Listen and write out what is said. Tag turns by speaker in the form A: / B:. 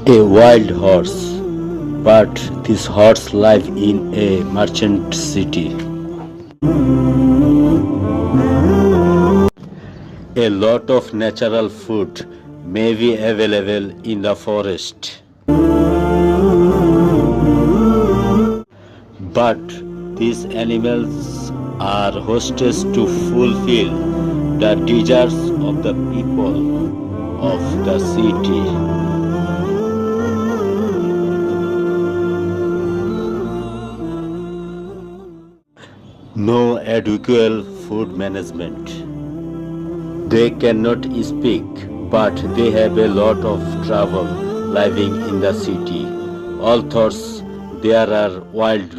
A: A wild horse, but this horse lives in a merchant city. A lot of natural food may be available in the forest, but these animals are hostage to fulfill the desires of the people of the city. No adequate food management. They cannot speak, but they have a lot of trouble living in the city. All thoughts there are wild